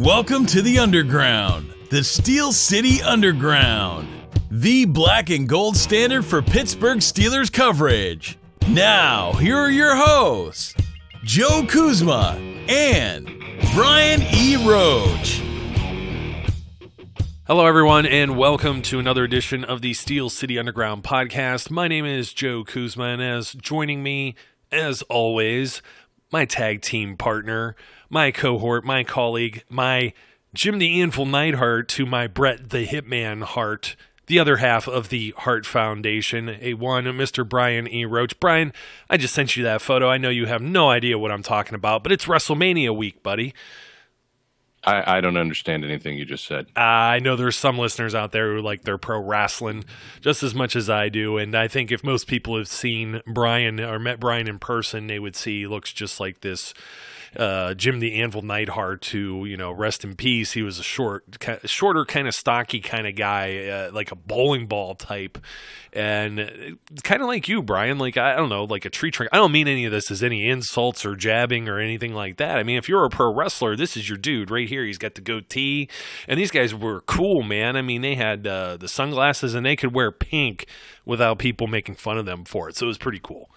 Welcome to the Underground, the Steel City Underground, the black and gold standard for Pittsburgh Steelers coverage. Now, here are your hosts, Joe Kuzma and Brian E. Roach. Hello, everyone, and welcome to another edition of the Steel City Underground podcast. My name is Joe Kuzma, and as joining me, as always, my tag team partner, my cohort, my colleague, my Jim the Anvil Neidhart to my Brett the Hitman Hart, the other half of the Hart Foundation, Mr. Brian E. Roach. Brian, I just sent you that photo. I know you have no idea what I'm talking about, but it's WrestleMania week, buddy. I don't understand anything you just said. I know there's some listeners out there who like their pro wrestling just as much as I do, and I think if most people have seen Brian or met Brian in person, they would see he looks just like this Jim the Anvil Neidhart, who, you know, rest in peace. He was a shorter, kind of stocky kind of guy, like a bowling ball type, and kind of like you, Brian. Like, I don't know, like a tree trunk. I don't mean any of this as any insults or jabbing or anything like that. I mean, if you're a pro wrestler, this is your dude right here. He's got the goatee, and these guys were cool, man. I mean, they had the sunglasses, and they could wear pink without people making fun of them for it. So it was pretty cool.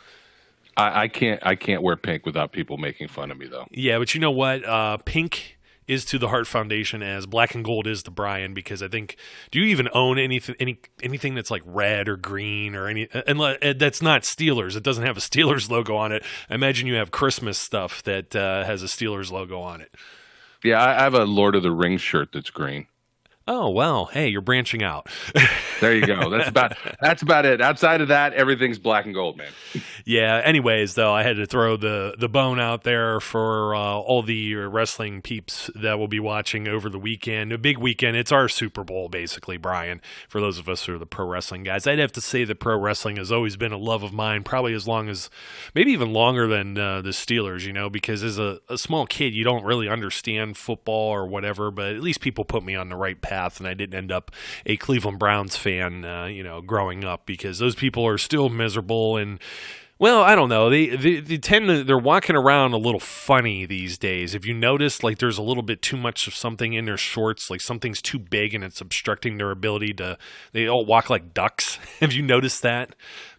I can't wear pink without people making fun of me, though. Yeah, but you know what? Pink is to the Hart Foundation as black and gold is to Brian, because I think, do you even own anything that's like red or green or any? And that's not Steelers. It doesn't have a Steelers logo on it. I imagine you have Christmas stuff that has a Steelers logo on it. Yeah, I have a Lord of the Rings shirt that's green. Oh, well, hey, you're branching out. There you go. That's about it. Outside of that, everything's black and gold, man. Yeah, anyways, though, I had to throw the bone out there for all the wrestling peeps that will be watching over the weekend. A big weekend. It's our Super Bowl, basically, Brian, for those of us who are the pro wrestling guys. I'd have to say that pro wrestling has always been a love of mine, probably as long as, maybe even longer than the Steelers, you know, because as a small kid, you don't really understand football or whatever, but at least people put me on the right path. And I didn't end up a Cleveland Browns fan, growing up, because those people are still miserable. And, well, I don't know. They're walking around a little funny these days. If you notice, like, there's a little bit too much of something in their shorts, like something's too big and it's obstructing their ability to, they all walk like ducks. Have you noticed that?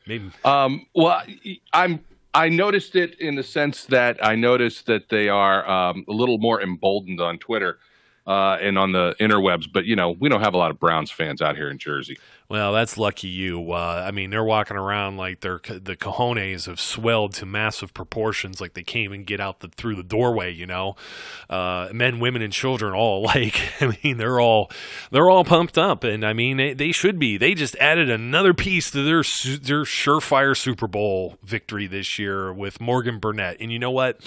Maybe. Well, I noticed it in the sense that I noticed that they are a little more emboldened on Twitter. And on the interwebs, but, you know, we don't have a lot of Browns fans out here in Jersey. Well, that's lucky you. I mean, they're walking around like the cojones have swelled to massive proportions, like they can't even get out through the doorway, you know. Men, women, and children all alike. I mean, they're all pumped up, and I mean, they should be. They just added another piece to their surefire Super Bowl victory this year with Morgan Burnett, and you know what?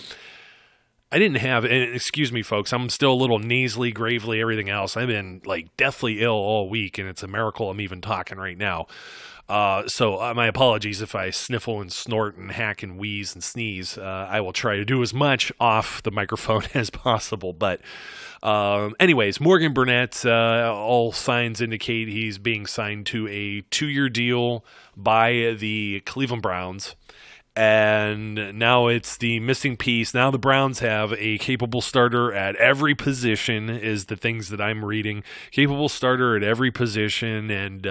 I didn't have, and excuse me, folks, I'm still a little nasally, gravely, everything else. I've been, like, deathly ill all week, and it's a miracle I'm even talking right now. So my apologies if I sniffle and snort and hack and wheeze and sneeze. I will try to do as much off the microphone as possible. But anyways, Morgan Burnett, all signs indicate he's being signed to a 2-year deal by the Cleveland Browns. And now it's the missing piece. Now the Browns have a capable starter at every position, is the things that I'm reading. Capable starter at every position, and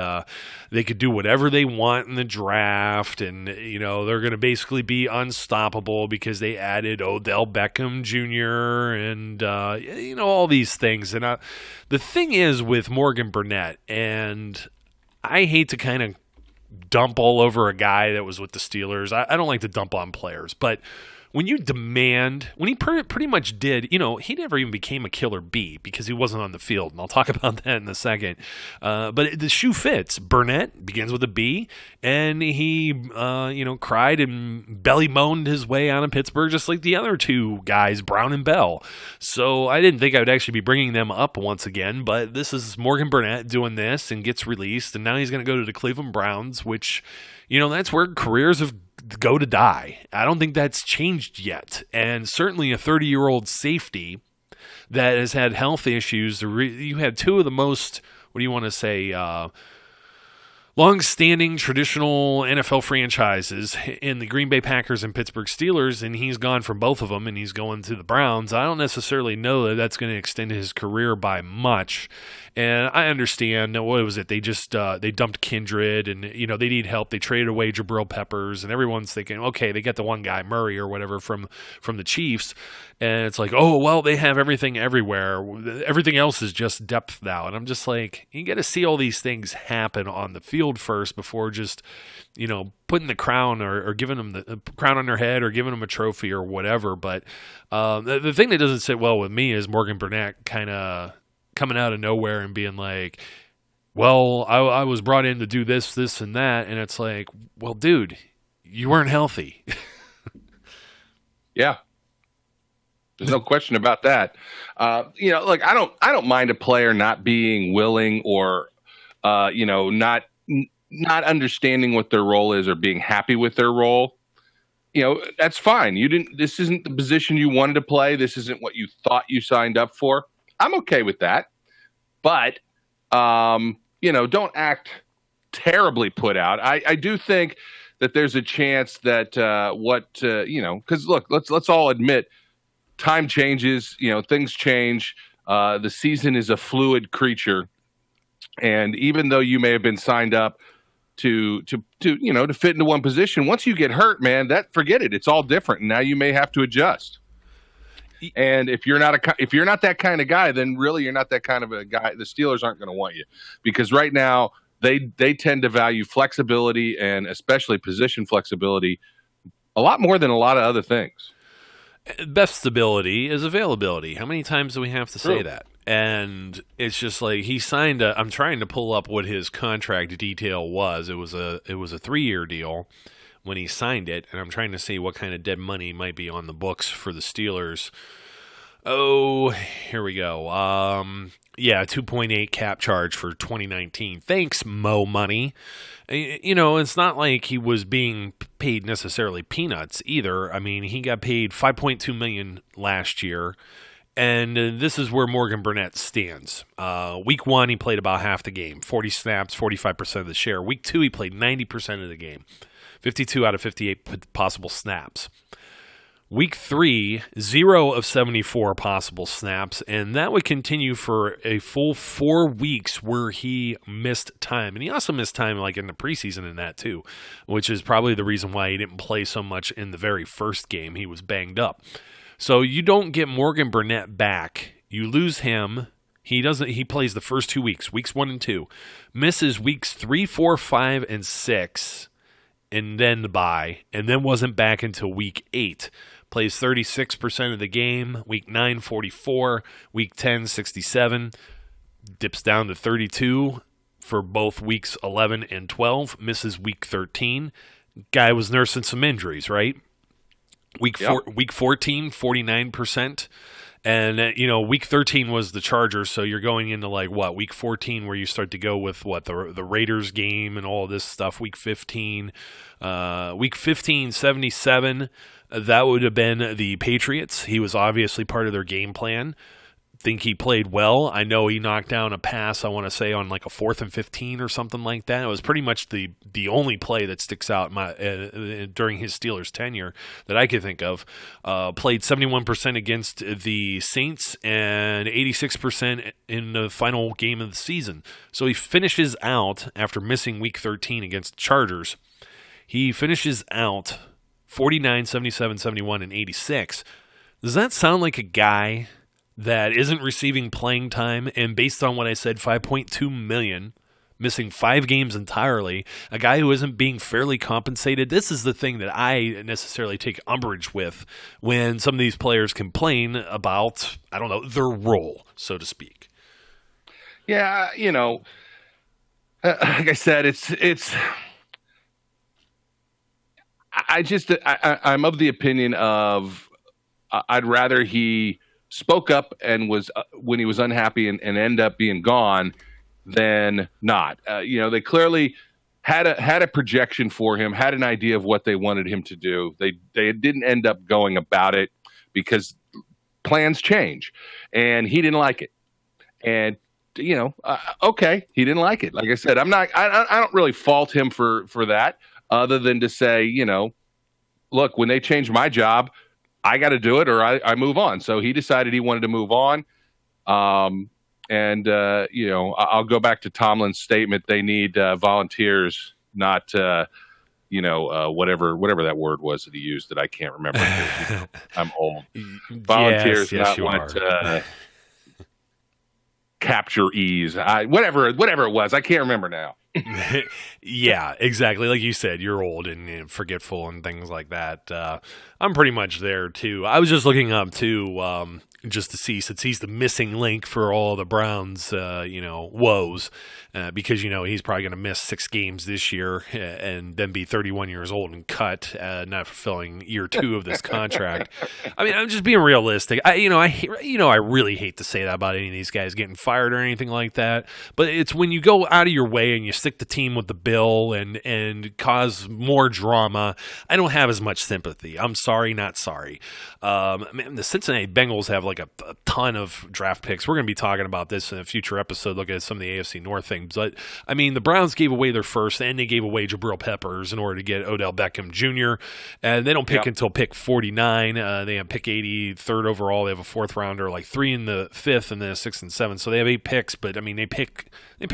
they could do whatever they want in the draft. And, you know, they're going to basically be unstoppable because they added Odell Beckham Jr. and, all these things. And the thing is with Morgan Burnett, and I hate to kind of dump all over a guy that was with the Steelers. I don't like to dump on players, but when you demand, when he pretty much did, you know, he never even became a killer bee because he wasn't on the field, and I'll talk about that in a second. But the shoe fits. Burnett begins with a B, and he, cried and belly moaned his way out of Pittsburgh just like the other two guys, Brown and Bell. So I didn't think I would actually be bringing them up once again, but this is Morgan Burnett doing this and gets released, and now he's going to go to the Cleveland Browns, which, you know, that's where careers have go to die. I don't think that's changed yet. And certainly a 30-year-old safety that has had health issues. You had two of the most, what do you want to say, long-standing traditional NFL franchises in the Green Bay Packers and Pittsburgh Steelers, and he's gone from both of them, and he's going to the Browns. I don't necessarily know that that's going to extend his career by much. And I understand, what was it? They just they dumped Kindred, and they need help. They traded away Jabril Peppers, and everyone's thinking, okay, they get the one guy, Murray or whatever, from the Chiefs, and it's like, oh well, they have everything everywhere. Everything else is just depth now, and I'm just like, you got to see all these things happen on the field first before just putting the crown or giving them the crown on their head or giving them a trophy or whatever. But the thing that doesn't sit well with me is Morgan Burnett kind of coming out of nowhere and being like, well, I was brought in to do this, and that. And it's like, well, dude, you weren't healthy. Yeah. There's no question about that. Look, I don't mind a player not being willing or, not understanding what their role is or being happy with their role. That's fine. This isn't the position you wanted to play. This isn't what you thought you signed up for. I'm okay with that. But, don't act terribly put out. I do think that there's a chance that because look, let's all admit, time changes, things change. The season is a fluid creature. And even though you may have been signed up to fit into one position, once you get hurt, man, forget it. It's all different. And now you may have to adjust. And if you're not that kind of guy, then really you're not that kind of a guy. The Steelers aren't going to want you, because right now they tend to value flexibility, and especially position flexibility, a lot more than a lot of other things. Best stability is availability. How many times do we have to say True. that? And it's just like he signed I'm trying to pull up what his contract detail was. It was a 3-year deal when he signed it, and I'm trying to see what kind of dead money might be on the books for the Steelers. Oh, here we go. 2.8 cap charge for 2019. Thanks, Mo Money. It's not like he was being paid necessarily peanuts either. I mean, he got paid $5.2 million last year, and this is where Morgan Burnett stands. Week 1, he played about half the game, 40 snaps, 45% of the share. Week 2, he played 90% of the game, 52 out of 58 possible snaps. Week 3, 0 of 74 possible snaps, and that would continue for a full 4 weeks where he missed time. And he also missed time like in the preseason in that too, which is probably the reason why he didn't play so much in the very first game. He was banged up. So you don't get Morgan Burnett back. You lose him. He plays the first 2 weeks, weeks 1 and 2, misses weeks 3, 4, 5, and 6, and then the bye, and then wasn't back until week 8. Plays 36% of the game, week 9, 44, week 10, 67, dips down to 32 for both weeks 11 and 12, misses week 13. Guy was nursing some injuries, right? Week 14, 49%. And, week 13 was the Chargers, so you're going into, week 14 where you start to go with, the Raiders game and all this stuff, week 15. Week 15, 77, that would have been the Patriots. He was obviously part of their game plan. Think he played well. I know he knocked down a pass, I want to say, on a 4th and 15 or something like that. It was pretty much the only play that sticks out during his Steelers tenure that I could think of. Played 71% against the Saints and 86% in the final game of the season. So he finishes out, after missing week 13 against the Chargers, he finishes out 49, 77, 71, and 86. Does that sound like a guy that isn't receiving playing time, and based on what I said, $5.2 million, missing 5 games entirely, a guy who isn't being fairly compensated? This is the thing that I necessarily take umbrage with when some of these players complain about, their role, so to speak. Yeah, like I said, it's. I'm of the opinion of I'd rather he spoke up and was when he was unhappy and end up being gone than not. They clearly had a projection for him, had an idea of what they wanted him to do. They didn't end up going about it because plans change, and he didn't like it. And okay, he didn't like it. Like I said, I don't really fault him for that, other than to say, look, when they change my job, I got to do it or I move on. So he decided he wanted to move on. I'll go back to Tomlin's statement. They need volunteers, not, whatever that word was that he used that I can't remember. I'm old. Volunteers, yes, not what capture ease. Whatever it was. I can't remember now. Yeah, exactly. Like you said, you're old and forgetful and things like that. I'm pretty much there too. I was just looking up too, just to see, since he's the missing link for all the Browns, woes, because he's probably going to miss 6 games this year and then be 31 years old and cut, not fulfilling year 2 of this contract. I mean, I'm just being realistic. I really hate to say that about any of these guys getting fired or anything like that, but it's when you go out of your way and you stick the team with the bill and cause more drama, I don't have as much sympathy. I'm sorry, not sorry. The Cincinnati Bengals have like a ton of draft picks. We're going to be talking about this in a future episode, look at some of the AFC North things. But, I mean, the Browns gave away their first, and they gave away Jabril Peppers in order to get Odell Beckham Jr., and they don't pick until pick 49. They have pick 80, third overall. They have a 4th rounder, like 3 in the 5th, and then a 6th and 7th. So they have 8 picks, but, I mean, they pick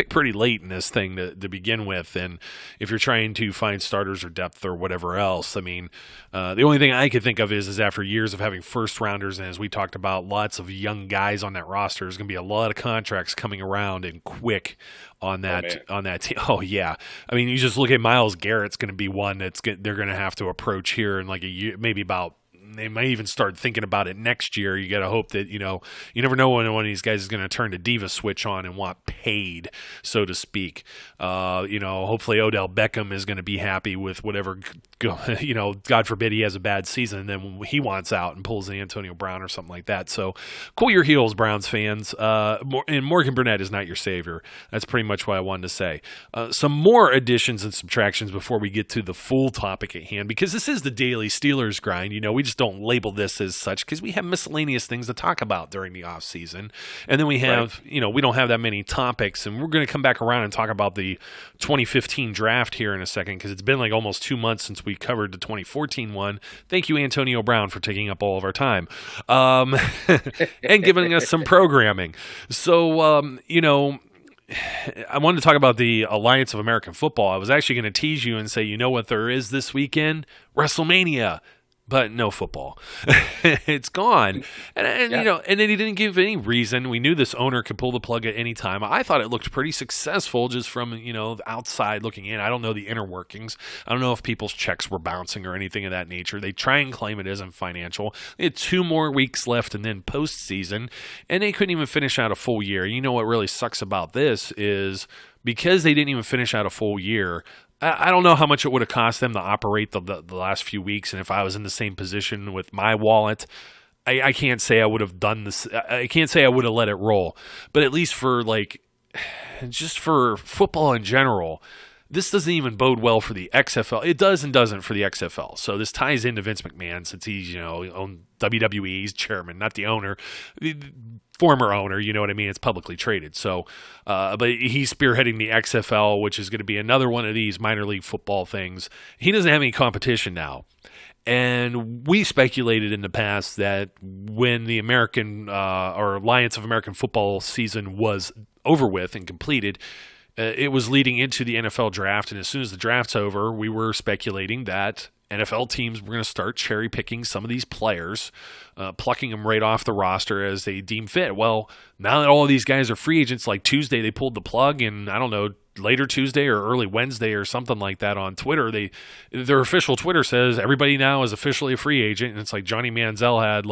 pretty late in this thing to begin with. And if you're trying to find starters or depth or whatever else, I mean, the only thing I could think of is after years of having first rounders, and as we talked about, lots of young guys on that roster, there's going to be a lot of contracts coming around and quick on that team. Oh yeah, I mean, you just look at Myles Garrett's going to be one they're going to have to approach here in like a year, maybe about. They might even start thinking about it next year. You got to hope that, you never know when one of these guys is going to turn the diva switch on and want paid, so to speak. Hopefully Odell Beckham is going to be happy with whatever, God forbid he has a bad season and then he wants out and pulls the Antonio Brown or something like that. So cool your heels, Browns fans. And Morgan Burnett is not your savior. That's pretty much what I wanted to say. Some more additions and subtractions before we get to the full topic at hand, because this is the daily Steelers grind. We just don't label this as such because we have miscellaneous things to talk about during the off season, and then we have we don't have that many topics, and we're going to come back around and talk about the 2015 draft here in a second, because it's been like almost 2 months since we covered the 2014 one. Thank you, Antonio Brown, for taking up all of our time and giving us some programming. So I wanted to talk about the Alliance of American Football. I was actually going to tease you and say, you know what there is this weekend? WrestleMania. But no football. It's gone. And and then he didn't give any reason. We knew this owner could pull the plug at any time. I thought it looked pretty successful just from, the outside looking in. I don't know the inner workings. I don't know if people's checks were bouncing or anything of that nature. They try and claim it isn't financial. They had 2 more weeks left and then postseason, and they couldn't even finish out a full year. You know what really sucks about this is because they didn't even finish out a full year, I don't know how much it would have cost them to operate the last few weeks, and if I was in the same position with my wallet, I can't say I would have done this. I can't say I would have let it roll. But at least for just for football in general, this doesn't even bode well for the XFL. It does and doesn't for the XFL. So this ties into Vince McMahon, since he's on WWE, he's chairman, not the owner. Former owner, you know what I mean? It's publicly traded. So, but he's spearheading the XFL, which is going to be another one of these minor league football things. He doesn't have any competition now. And we speculated in the past that when the American or Alliance of American Football season was over with and completed, it was leading into the NFL draft. And as soon as the draft's over, we were speculating that NFL teams were going to start cherry picking some of these players, plucking them right off the roster as they deem fit. Well, now that all of these guys are free agents, like Tuesday, they pulled the plug, and I don't know, later Tuesday or early Wednesday or something like that on Twitter, their official Twitter says everybody now is officially a free agent, and it's like Johnny Manziel had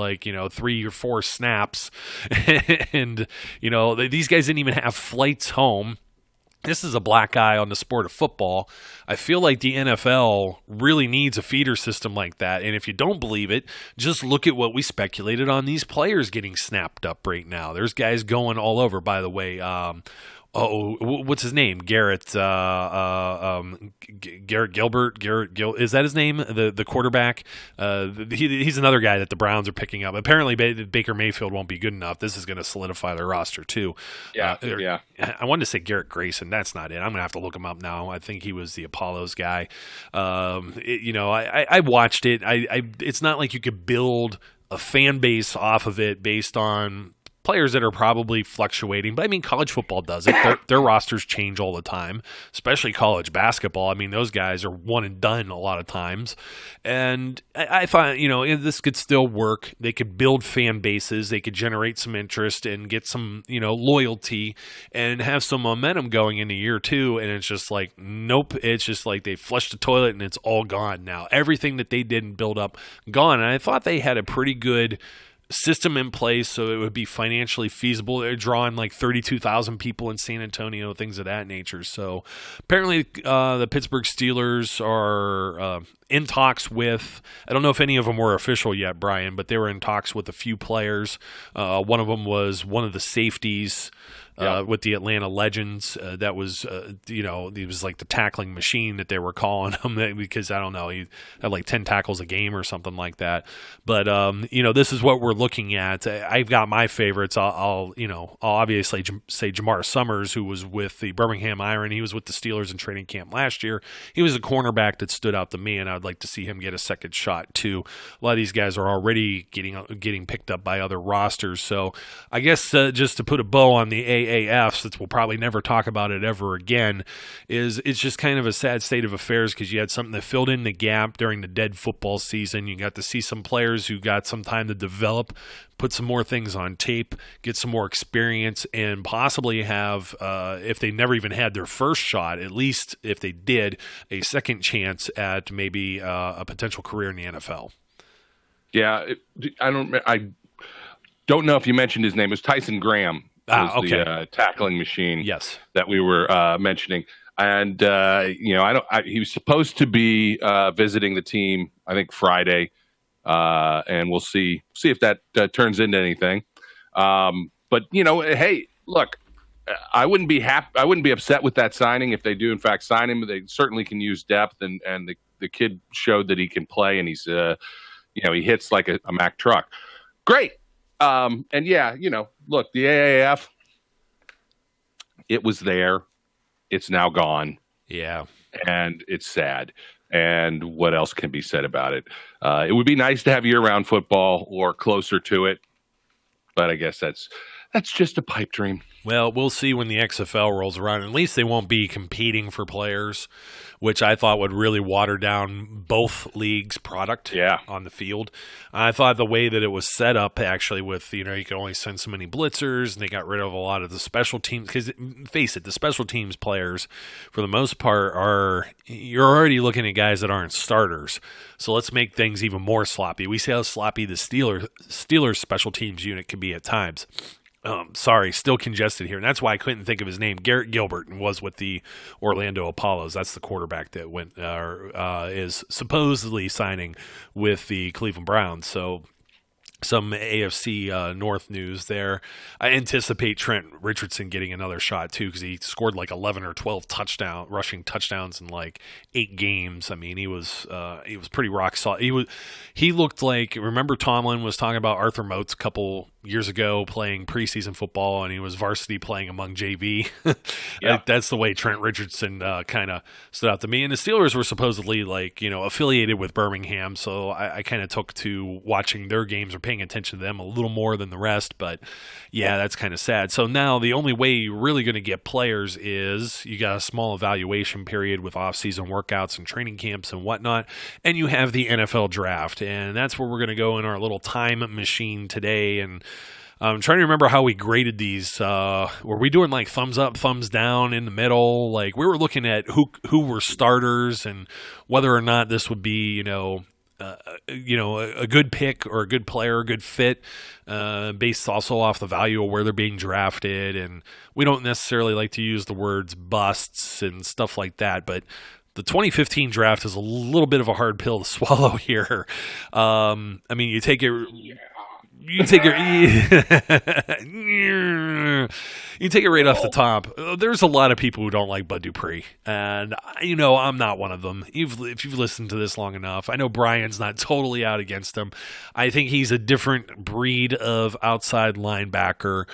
3 or 4 snaps, and these guys didn't even have flights home. This is a black eye on the sport of football. I feel like the NFL really needs a feeder system like that. And if you don't believe it, just look at what we speculated on these players getting snapped up right now. There's guys going all over, by the way. What's his name? Garrett Gilbert. Is that his name? The quarterback. He's another guy that the Browns are picking up. Apparently, Baker Mayfield won't be good enough. This is going to solidify their roster too. Yeah. I wanted to say Garrett Grayson. That's not it. I'm going to have to look him up now. I think he was the Apollos guy. I watched it. It's not like you could build a fan base off of it based on players that are probably fluctuating. But, I mean, college football does it. Their rosters change all the time, especially college basketball. I mean, those guys are one and done a lot of times. And I find, this could still work. They could build fan bases. They could generate some interest and get some, loyalty and have some momentum going into year two. And it's just like, nope. It's just like they flushed the toilet and it's all gone now. Everything that they didn't build up, gone. And I thought they had a pretty good system in place so it would be financially feasible. They're drawing like 32,000 people in San Antonio, things of that nature. So apparently the Pittsburgh Steelers are in talks with, I don't know if any of them were official yet, Brian, but they were in talks with a few players. One of them was one of the safeties with the Atlanta Legends. That was, he was like the tackling machine that they were calling him because, I don't know, he had like 10 tackles a game or something like that. But, this is what we're looking at. I've got my favorites. I'll obviously say Jamar Summers, who was with the Birmingham Iron. He was with the Steelers in training camp last year. He was a cornerback that stood out to me, and I'd like to see him get a second shot too. A lot of these guys are already getting picked up by other rosters. So I guess just to put a bow on the AAF, since we'll probably never talk about it ever again, it's just kind of a sad state of affairs because you had something that filled in the gap during the dead football season. You got to see some players who got some time to develop, put some more things on tape, get some more experience, and possibly have, if they never even had their first shot, at least if they did, a second chance at maybe a potential career in the NFL. Yeah, I don't know if you mentioned his name. It was Tyson Graham. Okay. The tackling machine. Yes. That we were mentioning. And, he was supposed to be visiting the team, I think, Friday. And we'll see if that turns into anything. But, hey, look, I wouldn't be upset with that signing if they do, in fact, sign him. They certainly can use depth. And the kid showed that he can play, and he's, he hits like a Mack truck. Great. And yeah, look, the AAF, it was there. It's now gone. Yeah. And it's sad. And what else can be said about it? It would be nice to have year-round football or closer to it. But I guess that's just a pipe dream. Well, we'll see when the XFL rolls around. At least they won't be competing for players, which I thought would really water down both leagues' product on the field. I thought the way that it was set up, actually, with, you can only send so many blitzers, and they got rid of a lot of the special teams. Because, face it, the special teams players, for the most part, you're already looking at guys that aren't starters. So let's make things even more sloppy. We see how sloppy the Steelers special teams unit can be at times. Sorry, still congested here. And that's why I couldn't think of his name. Garrett Gilbert was with the Orlando Apollos. That's the quarterback that is supposedly signing with the Cleveland Browns. So some AFC North news there. I anticipate Trent Richardson getting another shot too, because he scored like 11 or 12 rushing touchdowns in like 8 games. I mean, he was pretty rock solid. He looked like, remember Tomlin was talking about Arthur Moats a couple years ago playing preseason football, and he was varsity playing among JV. Yeah. That's the way Trent Richardson kind of stood out to me. And the Steelers were supposedly affiliated with Birmingham, so I kind of took to watching their games or paying attention to them a little more than the rest. But yeah, that's kind of sad. So now the only way you're really going to get players is you got a small evaluation period with off-season workouts and training camps and whatnot, and you have the NFL draft, and that's where we're going to go in our little time machine today. And I'm trying to remember how we graded these. Were we doing like thumbs up, thumbs down in the middle? Like we were looking at who were starters and whether or not this would be, a good pick or a good player, a good fit, based also off the value of where they're being drafted. And we don't necessarily like to use the words busts and stuff like that, but the 2015 draft is a little bit of a hard pill to swallow here. I mean, you take it. You You take it right off the top. There's a lot of people who don't like Bud Dupree, and I'm not one of them. If you've listened to this long enough, I know Brian's not totally out against him. I think he's a different breed of outside linebacker.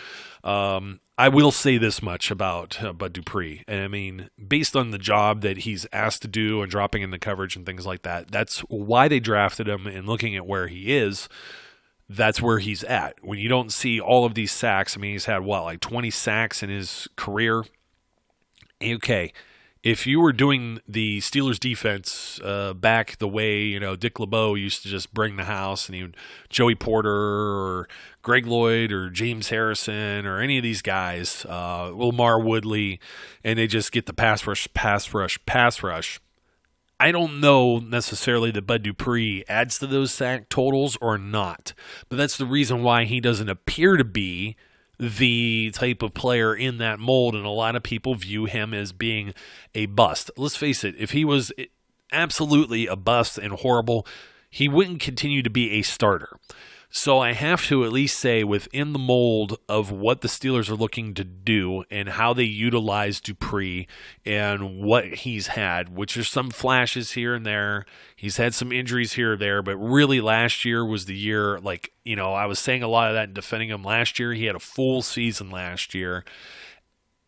I will say this much about Bud Dupree. And I mean, based on the job that he's asked to do and dropping in the coverage and things like that, that's why they drafted him. And looking at where he is, that's where he's at. When you don't see all of these sacks, I mean, he's had, 20 sacks in his career? Okay. If you were doing the Steelers defense back the way, Dick LeBeau used to just bring the house, and Joey Porter or Greg Lloyd or James Harrison or any of these guys, Lamar Woodley, and they just get the pass rush. I don't know necessarily that Bud Dupree adds to those sack totals or not, but that's the reason why he doesn't appear to be the type of player in that mold, and a lot of people view him as being a bust. Let's face it, if he was absolutely a bust and horrible, he wouldn't continue to be a starter. So I have to at least say, within the mold of what the Steelers are looking to do and how they utilize Dupree and what he's had, which are some flashes here and there. He's had some injuries here or there, but really last year was the year, I was saying a lot of that in defending him last year. He had a full season last year.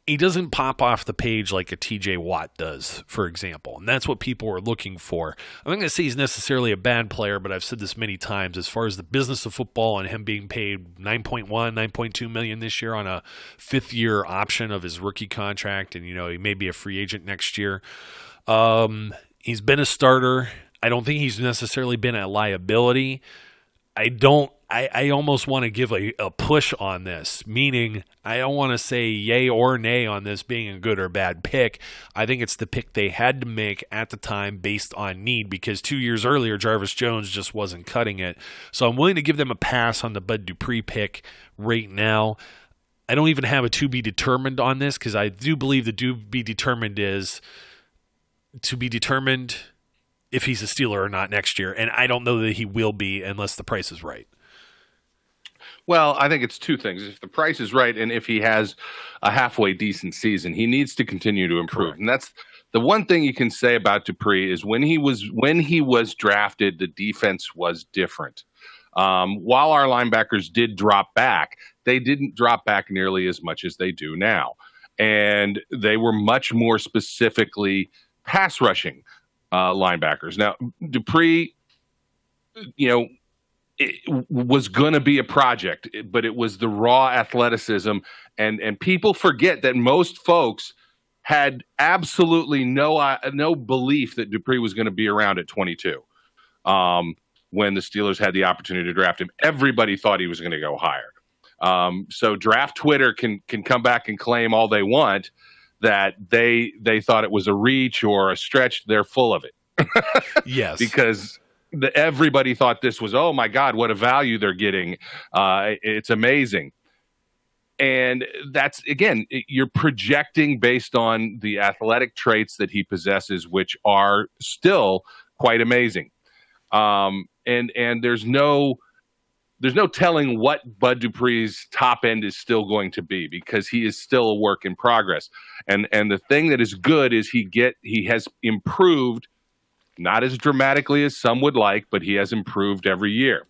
He doesn't pop off the page like a TJ Watt does, for example, and that's what people are looking for. I'm not going to say he's necessarily a bad player, but I've said this many times as far as the business of football and him being paid $9.2 million this year on a fifth-year option of his rookie contract, and he may be a free agent next year. He's been a starter. I don't think he's necessarily been a liability. I almost want to give a push on this, meaning I don't want to say yay or nay on this being a good or bad pick. I think it's the pick they had to make at the time based on need, because 2 years earlier, Jarvis Jones just wasn't cutting it. So I'm willing to give them a pass on the Bud Dupree pick right now. I don't even have a to be determined on this, because I do believe the to be determined is to be determined if he's a Steeler or not next year, and I don't know that he will be unless the price is right. Well, I think it's two things. If the price is right and if he has a halfway decent season, he needs to continue to improve. Correct. And that's the one thing you can say about Dupree is when he was drafted, the defense was different. While our linebackers did drop back, they didn't drop back nearly as much as they do now. And they were much more specifically pass rushing linebackers. Now, Dupree, it was going to be a project, but it was the raw athleticism. And people forget that most folks had absolutely no belief that Dupree was going to be around at 22 when the Steelers had the opportunity to draft him. Everybody thought he was going to go higher. So draft Twitter can come back and claim all they want that they thought it was a reach or a stretch. They're full of it. Yes. Because everybody thought this was, oh my God, what a value they're getting. It's amazing. And that's, again, you're projecting based on the athletic traits that he possesses, which are still quite amazing. And there's no telling what Bud Dupree's top end is still going to be, because he is still a work in progress. And the thing that is good is he has improved. Not as dramatically as some would like, but he has improved every year.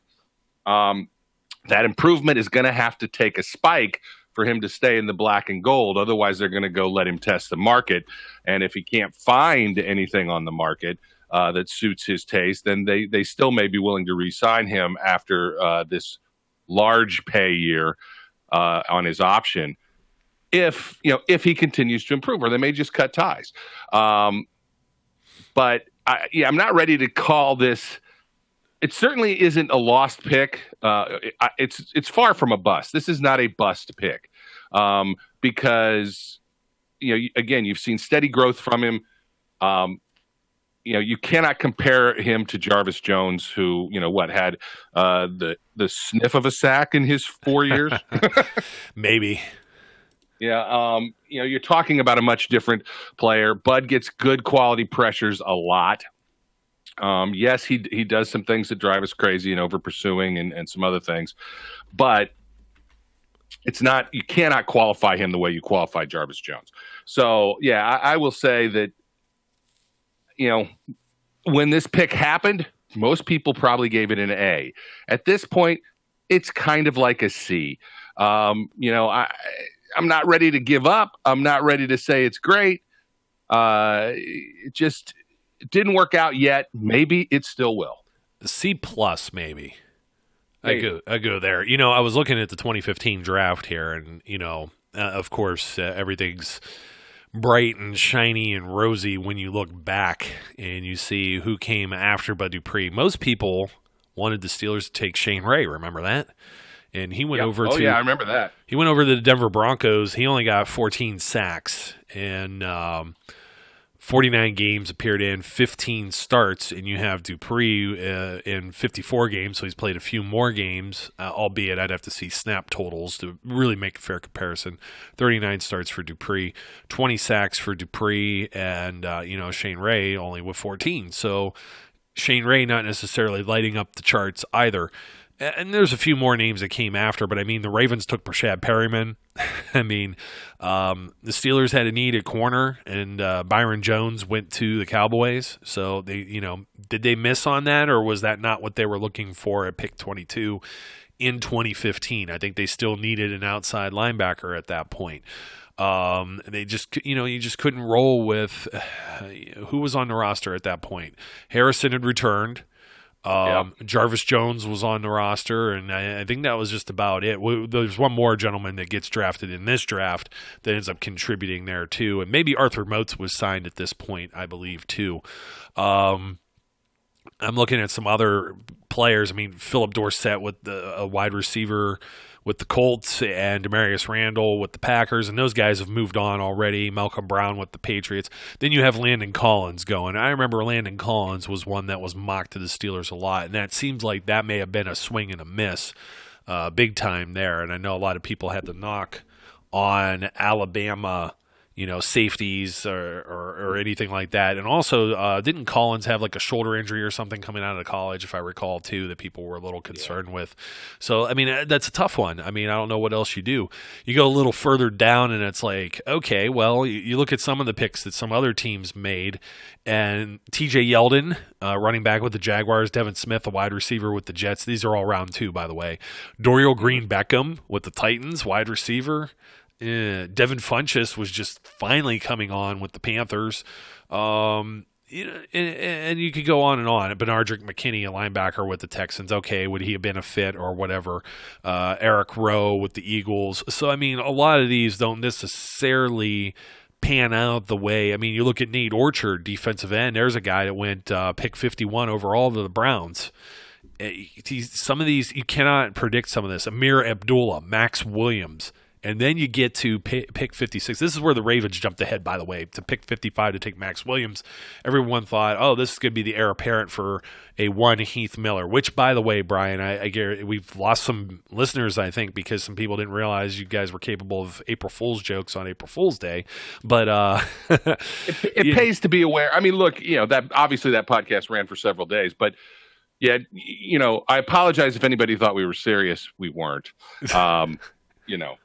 That improvement is going to have to take a spike for him to stay in the black and gold. Otherwise, they're going to go let him test the market. And if he can't find anything on the market that suits his taste, then they still may be willing to re-sign him after this large pay year on his option. If he continues to improve, or they may just cut ties. But I'm not ready to call this. It certainly isn't a lost pick. It's far from a bust. This is not a bust pick because again, you've seen steady growth from him. You cannot compare him to Jarvis Jones, who had the sniff of a sack in his 4 years. Maybe. Yeah, you're talking about a much different player. Bud gets good quality pressures a lot. Yes, he does some things that drive us crazy and over pursuing and some other things. But it's not, you cannot qualify him the way you qualify Jarvis Jones. So, yeah, I will say that, when this pick happened, most people probably gave it an A. At this point, it's kind of like a C. I'm not ready to give up. I'm not ready to say it's great. It just didn't work out yet. Maybe it still will. C plus, maybe. I go there. I was looking at the 2015 draft here, and of course, everything's bright and shiny and rosy when you look back and you see who came after Bud Dupree. Most people wanted the Steelers to take Shane Ray. Remember that? And he went over to. Yeah, I remember that. He went over to the Denver Broncos. He only got 14 sacks and 49 games appeared in, 15 starts, and you have Dupree in 54 games, so he's played a few more games, albeit I'd have to see snap totals to really make a fair comparison. 39 starts for Dupree, 20 sacks for Dupree, and Shane Ray only with 14. So Shane Ray not necessarily lighting up the charts either. And there's a few more names that came after, but the Ravens took Brashad Perryman. The Steelers had a need at corner, and Byron Jones went to the Cowboys. So they, did they miss on that, or was that not what they were looking for at pick 22 in 2015? I think they still needed an outside linebacker at that point. They just, you just couldn't roll with who was on the roster at that point. Harrison had returned. Jarvis Jones was on the roster, and I think that was just about it. There's one more gentleman that gets drafted in this draft that ends up contributing there too, and maybe Arthur Moats was signed at this point, I believe, too. I'm looking at some other players. Philip Dorsett with a wide receiver with the Colts, and Demarius Randall with the Packers, and those guys have moved on already. Malcolm Brown with the Patriots. Then you have Landon Collins going. I remember Landon Collins was one that was mocked to the Steelers a lot, and that seems like that may have been a swing and a miss big time there. And I know a lot of people had the knock on Alabama, safeties or anything like that. And also, didn't Collins have like a shoulder injury or something coming out of college, if I recall, too, that people were a little concerned with? So, that's a tough one. I don't know what else you do. You go a little further down, and it's like, okay, well, you look at some of the picks that some other teams made, and TJ Yeldon, running back with the Jaguars, Devin Smith, a wide receiver with the Jets. These are all round 2, by the way. Dorial Green-Beckham with the Titans, wide receiver. Devin Funchess was just finally coming on with the Panthers. And you could go on and on. Benardrick McKinney, a linebacker with the Texans. Okay, would he have been a fit or whatever? Eric Rowe with the Eagles. So, a lot of these don't necessarily pan out the way. You look at Nate Orchard, defensive end. There's a guy that went pick 51 overall to the Browns. Some of these, you cannot predict some of this. Amir Abdullah, Max Williams. And then you get to pick 56. This is where the Ravens jumped ahead, by the way, to pick 55 to take Max Williams. Everyone thought, this is going to be the heir apparent for a one Heath Miller, which, by the way, Brian, I we've lost some listeners, I think, because some people didn't realize you guys were capable of April Fool's jokes on April Fool's Day. But it pays to be aware. Look, that obviously that podcast ran for several days, but yeah, I apologize if anybody thought we were serious. We weren't.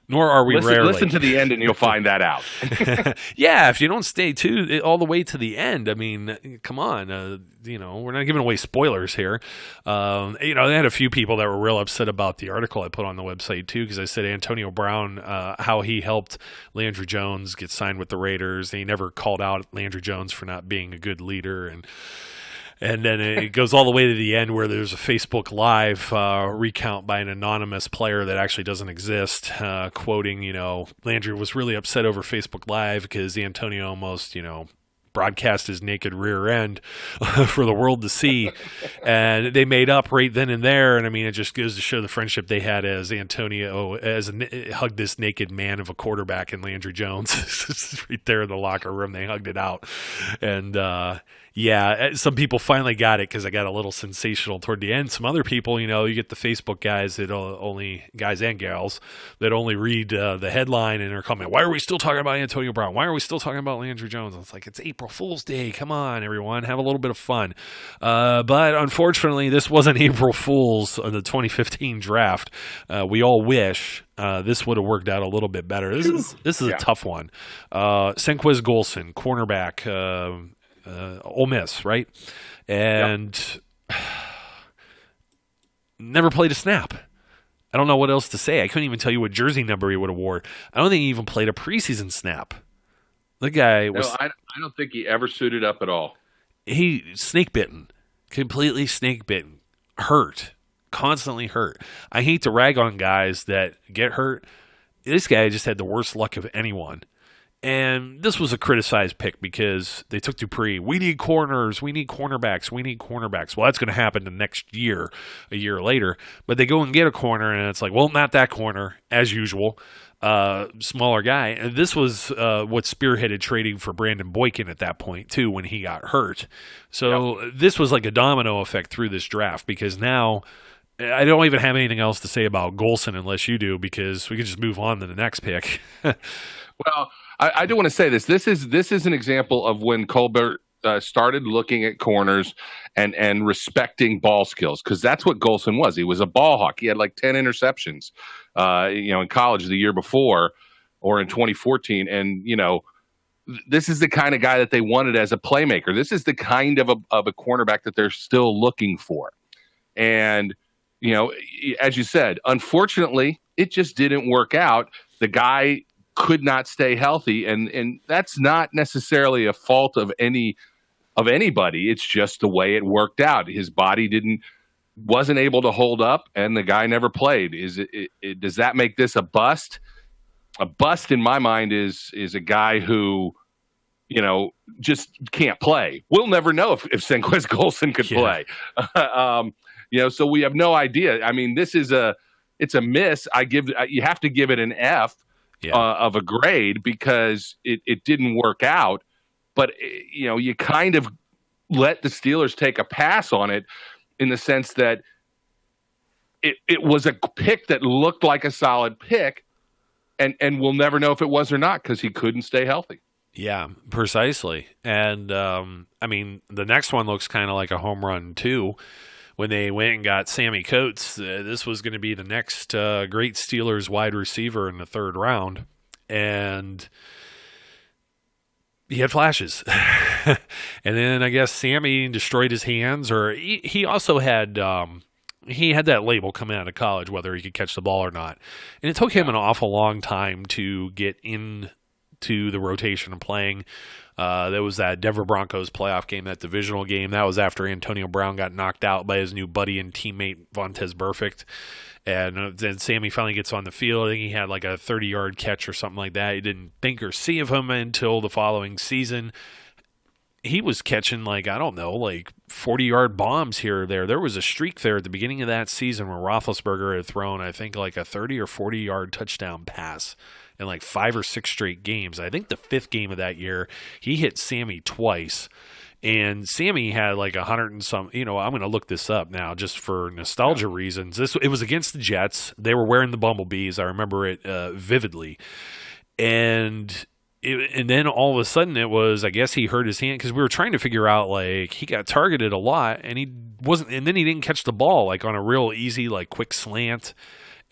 Nor are we rarely. Listen to the end and you'll find that out. Yeah, if you don't stay all the way to the end, come on. We're not giving away spoilers here. They had a few people that were real upset about the article I put on the website too, because I said Antonio Brown, how he helped Landry Jones get signed with the Raiders. He never called out Landry Jones for not being a good leader, and then it goes all the way to the end where there's a Facebook Live recount by an anonymous player that actually doesn't exist, quoting, Landry was really upset over Facebook Live because Antonio almost, broadcast his naked rear end for the world to see. And they made up right then and there. And it just goes to show the friendship they had as Antonio hugged this naked man of a quarterback in Landry Jones right there in the locker room. They hugged it out. And, some people finally got it because I got a little sensational toward the end. Some other people, you get the Facebook guys that guys and gals that only read the headline and are commenting, why are we still talking about Antonio Brown? Why are we still talking about Landry Jones? And it's like, it's April Fool's Day. Come on, everyone. Have a little bit of fun. But unfortunately, this wasn't April Fool's in the 2015 draft. We all wish this would have worked out a little bit better. This is a tough one. Senquez Golson, cornerback, Ole Miss, right? And never played a snap. I don't know what else to say. I couldn't even tell you what jersey number he would have wore. I don't think he even played a preseason snap. The guy was... No, I don't think he ever suited up at all. He snake bitten. Completely snake bitten. Hurt. Constantly hurt. I hate to rag on guys that get hurt. This guy just had the worst luck of anyone. And this was a criticized pick because they took Dupree. We need corners. We need cornerbacks. We need cornerbacks. Well, that's going to happen the next year, a year later. But they go and get a corner, and it's like, well, not that corner, as usual. Smaller guy. And this was what spearheaded trading for Brandon Boykin at that point, too, when he got hurt. So this was like a domino effect through this draft because now I don't even have anything else to say about Golson unless you do, because we can just move on to the next pick. Well, I do want to say this. This is an example of when Colbert started looking at corners and respecting ball skills, because that's what Golson was. He was a ball hawk. He had like 10 interceptions, in college the year before, or in 2014. And this is the kind of guy that they wanted as a playmaker. This is the kind of a cornerback that they're still looking for. And as you said, unfortunately, it just didn't work out. The guy could not stay healthy, and that's not necessarily a fault of anybody. It's just the way it worked out. His body wasn't able to hold up, and the guy never played. Does that make this a bust? A bust in my mind is a guy who just can't play. We'll never know if Senquez Golson could play. So we have no idea. I mean, it's a miss. You have to give it an F. Of a grade because it didn't work out, but you kind of let the Steelers take a pass on it in the sense that it was a pick that looked like a solid pick, and we'll never know if it was or not because he couldn't stay healthy. Yeah, precisely. And the next one looks kind of like a home run too. When they went and got Sammy Coates, this was going to be the next great Steelers wide receiver in the third round. And he had flashes. And then I guess Sammy destroyed his hands, or he also had he had that label coming out of college, whether he could catch the ball or not. And it took him an awful long time to get into the rotation of playing. There was that Denver Broncos playoff game, that divisional game. That was after Antonio Brown got knocked out by his new buddy and teammate Vontaze Burfict. And then Sammy finally gets on the field. I think he had like a 30-yard catch or something like that. You didn't think or see of him until the following season. He was catching like 40-yard bombs here or there. There was a streak there at the beginning of that season where Roethlisberger had thrown, I think, like a 30 or 40-yard touchdown pass in like 5 or 6 straight games. I think the 5th game of that year, he hit Sammy twice. And Sammy had like 100 and some, I'm going to look this up now just for nostalgia reasons. It was against the Jets. They were wearing the Bumblebees. I remember it vividly. And then all of a sudden it was, I guess he hurt his hand because we were trying to figure out, like, he got targeted a lot and then he didn't catch the ball like on a real easy, like quick slant.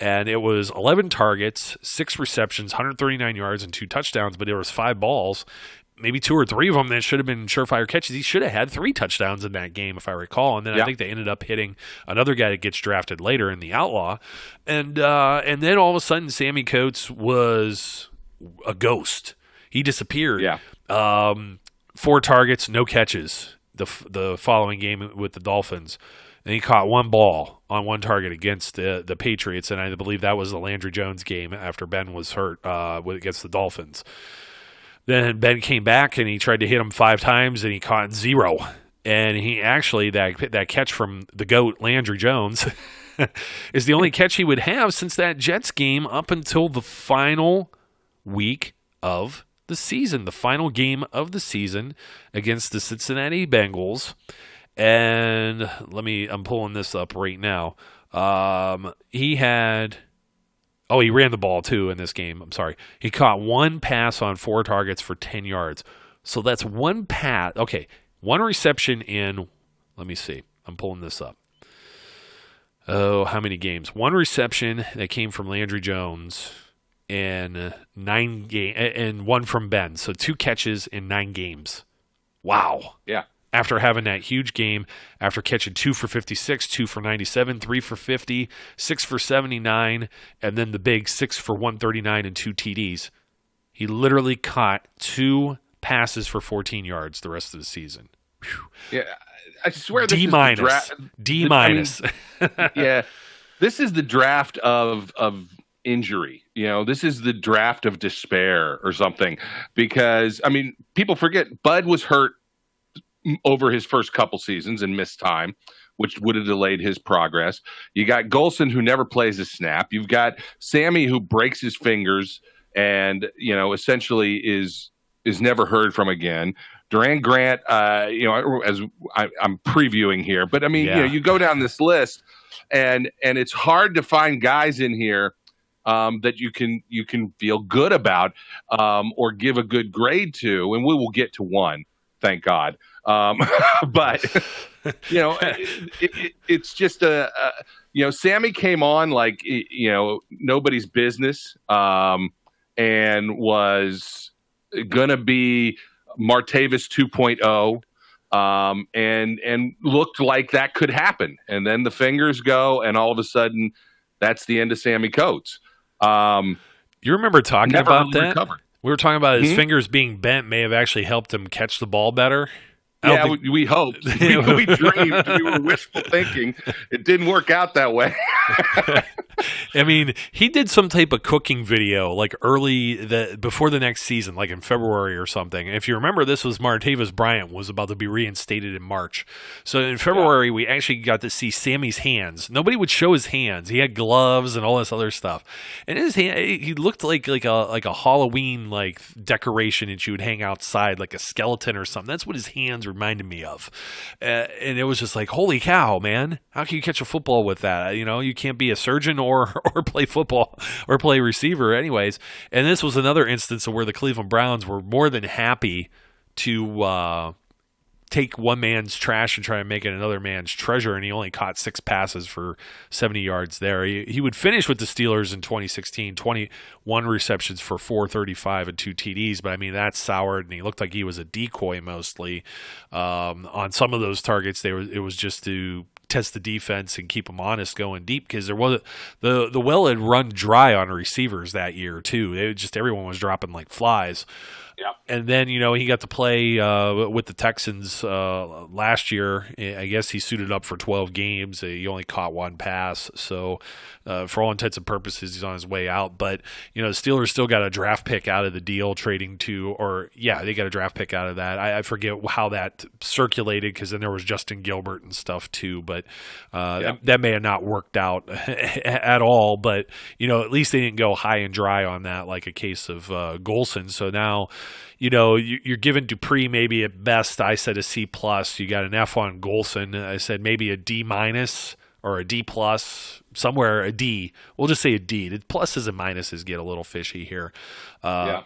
And it was 11 targets, 6 receptions, 139 yards, and 2 touchdowns, but there was 5 balls, maybe 2 or 3 of them that should have been surefire catches. He should have had 3 touchdowns in that game, if I recall. And then I think they ended up hitting another guy that gets drafted later in the Outlaw. And then all of a sudden, Sammy Coates was a ghost. He disappeared. Yeah. 4 targets, no catches the following game with the Dolphins. And he caught 1 ball on 1 target against the Patriots, and I believe that was the Landry Jones game after Ben was hurt against the Dolphins. Then Ben came back, and he tried to hit him 5 times, and he caught 0. And he actually, that catch from the GOAT, Landry Jones, is the only catch he would have since that Jets game up until the final week of the season, the final game of the season against the Cincinnati Bengals. And I'm pulling this up right now. He ran the ball too in this game. I'm sorry. He caught 1 pass on 4 targets for 10 yards. So that's 1 pass. Okay. 1 reception in, let me see. I'm pulling this up. how many games? 1 reception that came from Landry Jones and 9 and 1 from Ben. So 2 catches in 9 games. Wow. Yeah. After having that huge game, after catching 2 for 56, 2 for 97, 3 for 50, 6 for 79, and then the big 6 for 139 and 2 TDs. He literally caught 2 passes for 14 yards the rest of the season. Whew. Yeah, I swear this D is minus. the draft. D minus. Yeah, this is the draft of injury. This is the draft of despair or something. Because people forget Bud was hurt over his first couple seasons and missed time, which would have delayed his progress. You got Golson, who never plays a snap. You've got Sammy, who breaks his fingers and essentially is never heard from again. Duran Grant, as I'm previewing here, but you go down this list, and it's hard to find guys in here that you can feel good about or give a good grade to, and we will get to one, thank God. But it's just Sammy came on like nobody's business, and was gonna be Martavis 2.0, and looked like that could happen. And then the fingers go, and all of a sudden, that's the end of Sammy Coates. You remember talking about really that? Recovered. We were talking about his fingers being bent may have actually helped him catch the ball better. Yeah, we hoped. We dreamed. We were wishful thinking. It didn't work out that way. He did some type of cooking video like before the next season, like in February or something. If you remember, this was Martavis Bryant was about to be reinstated in March. So in February, we actually got to see Sammy's hands. Nobody would show his hands. He had gloves and all this other stuff. And his hand, he looked like a Halloween like decoration that you would hang outside, like a skeleton or something. That's what his hands reminded me of. And it was just like, holy cow, man. How can you catch a football with that? You can't be a surgeon or play football or play receiver anyways. And this was another instance of where the Cleveland Browns were more than happy to take one man's trash and try to make it another man's treasure, and he only caught 6 passes for 70 yards there. He would finish with the Steelers in 2016, 21 receptions for 435 and 2 TDs, but that soured, and he looked like he was a decoy mostly. On some of those targets, it was just to test the defense and keep them honest going deep, because there was the well had run dry on receivers that year too. Everyone was dropping like flies. Yeah. And then, he got to play with the Texans last year. I guess he suited up for 12 games. He only caught 1 pass. So for all intents and purposes, he's on his way out. But, the Steelers still got a draft pick out of the deal they got a draft pick out of that. I forget how that circulated, because then there was Justin Gilbert and stuff too. But that may have not worked out at all. But, at least they didn't go high and dry on that like a case of Golson. So now, you're giving Dupree maybe at best, I said a C+. You got an F on Golson. I said maybe a D- or a D+, somewhere a D. We'll just say a D. The pluses and minuses get a little fishy here. I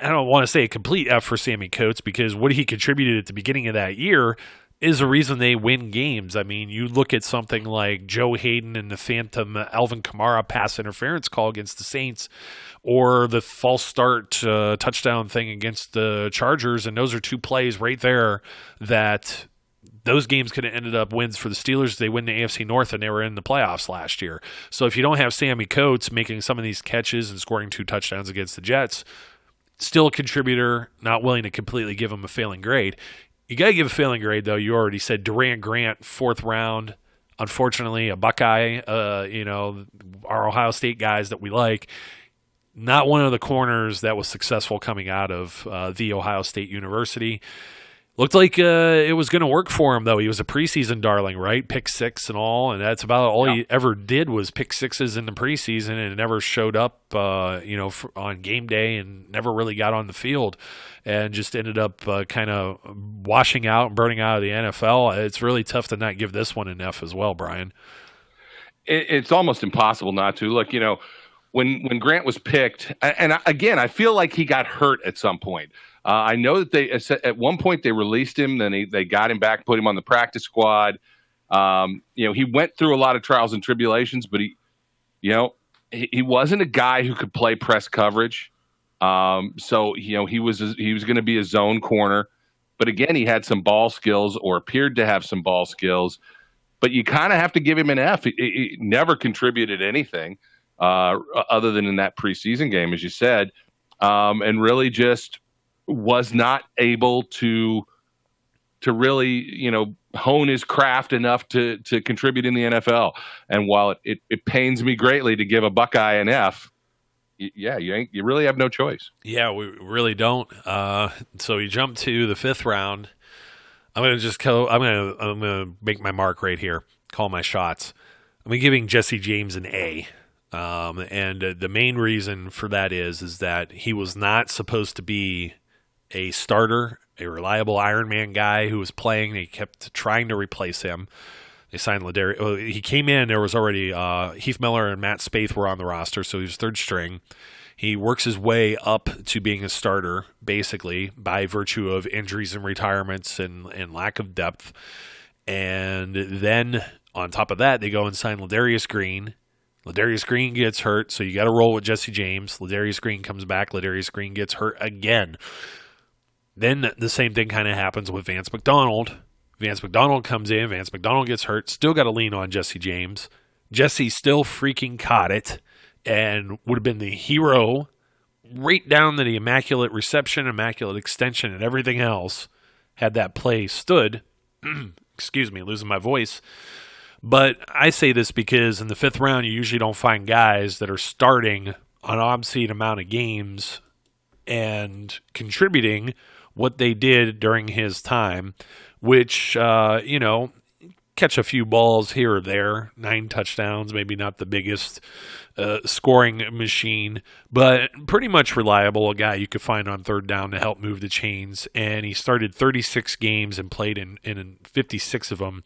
don't want to say a complete F for Sammy Coates, because what he contributed at the beginning of that year is the reason they win games. You look at something like Joe Hayden and the phantom Alvin Kamara pass interference call against the Saints, or the false start touchdown thing against the Chargers, and those are 2 plays right there that those games could have ended up wins for the Steelers. They win the AFC North, and they were in the playoffs last year. So if you don't have Sammy Coates making some of these catches and scoring 2 touchdowns against the Jets, still a contributor, not willing to completely give him a failing grade. You got to give a failing grade, though. You already said Duran Grant, 4th round. Unfortunately, a Buckeye, our Ohio State guys that we like. Not one of the corners that was successful coming out of the Ohio State University. Looked like it was going to work for him, though. He was a preseason darling, right? Pick 6 and all, and that's about all he ever did was pick 6s in the preseason, and it never showed up, on game day, and never really got on the field, and just ended up kind of washing out and burning out of the NFL. It's really tough to not give this one an F as well, Brian. It's almost impossible not to. Look, when Grant was picked, and again, I feel like he got hurt at some point. I know that at one point they released him, then they got him back, put him on the practice squad. He went through a lot of trials and tribulations, but he wasn't a guy who could play press coverage. So he was going to be a zone corner, but again, he had some ball skills, or appeared to have some ball skills. But you kind of have to give him an F. He never contributed anything other than in that preseason game, as you said, and really just was not able to really, hone his craft enough to contribute in the NFL. And while it pains me greatly to give a Buckeye an F, you really have no choice. Yeah, we really don't. So you jump to the 5th round. I'm gonna make my mark right here. Call my shots. I'm giving Jesse James an A. And the main reason for that is that he was not supposed to be a starter, a reliable Iron Man guy who was playing. They kept trying to replace him. They signed Ladarius. He came in. There was already Heath Miller and Matt Spaeth were on the roster, so he was 3rd string. He works his way up to being a starter, basically, by virtue of injuries and retirements and lack of depth. And then, on top of that, they go and sign Ladarius Green. Ladarius Green gets hurt, so you got to roll with Jesse James. Ladarius Green comes back. Ladarius Green gets hurt again. Then the same thing kind of happens with Vance McDonald. Vance McDonald comes in. Vance McDonald gets hurt. Still got to lean on Jesse James. Jesse still freaking caught it and would have been the hero right down to the immaculate reception, immaculate extension, and everything else had that play stood. Excuse me, losing my voice. But I say this because in the 5th round, you usually don't find guys that are starting an obscene amount of games and contributing what they did during his time, which, catch a few balls here or there, 9 touchdowns, maybe not the biggest scoring machine, but pretty much reliable, a guy you could find on 3rd down to help move the chains. And he started 36 games and played in 56 of them,